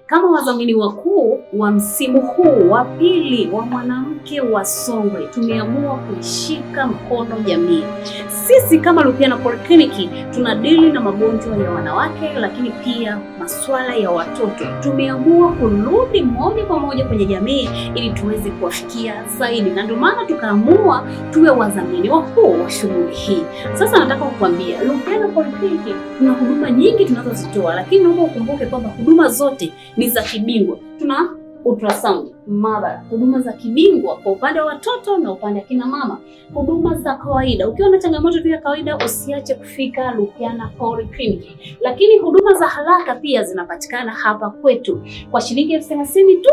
Kama wadhamini wakuu wa msimu huu wa pili wa Mwanamke wa Songwe, tumeamua kuishika mkono jamii. Sisi kama Lupiana Polyclinic tunadili na magonjwa ya wanawake, lakini pia masuala ya watoto. Tumeamua kurudi moja kwa moja kwenye jamii ili tuweze kuwafikia zaidi, na ndio maana tukaamua tuwe wadhamini wakuu wa shughuli hii. Sasa nataka kukwambia Lupiana Polyclinic tuna huduma nyingi tunazozitoa, lakini naomba ukumbuke kwamba huduma zote ni za kibingwa. Tuna ultrasound, maabara, huduma za kibingwa kwa upande wa watoto na upande wa kina mama, huduma za kawaida. Ukiwa na changamoto tu ya kawaida, usiache kufika Lupiana Polyclinic. Lakini huduma za haraka pia zinapatikana hapa kwetu. Kwa shilingi 30,000 tu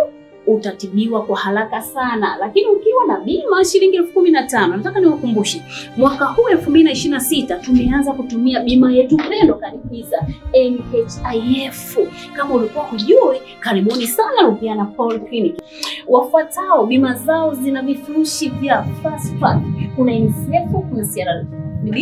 utatibiwa kwa haraka sana. Lakini ukiwa na bima shilingi 15,000, nataka niwakumbushe, mwaka huu 2026 tumeanza kutumia bima yetu pendwa kabisa NHIF. Kama ulikuwa hujui, karibuni sana Lupiana Polyclinic. Wafuatao bima zao zina vifurushi vya fast track. Kuna NSSF, kuna CRDB,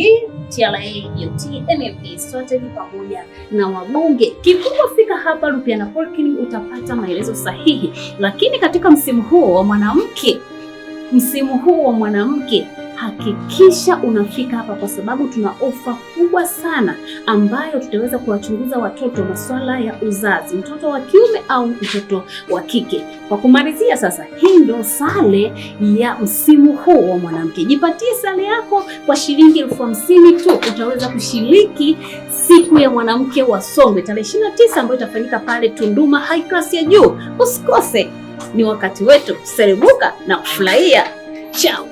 TRA, BOT, NFB, strategy pamoja na wabunge. Kikubwa fika hapa Lupiana Polyclinic utapata maelezo sahihi. Lakini katika msimu huu wa mwanamke, hakikisha unafika hapa kwa sababu tuna ofa kubwa sana ambayo tutaweza kuwachunguza watoto masuala ya uzazi, mtoto wa kiume au mtoto wa kike. Kwa kumalizia sasa, hii ndio sare ya msimu huu wa mwanamke. Jipatie sare yako kwa shilingi 50,000 tu. Utaweza kushiriki siku ya Mwanamke wa Songwe tarehe 29 ambayo itafanyika pale Tunduma High Class ya juu. Usikose, ni wakati wetu kuserebuka na kufurahia. Ciao.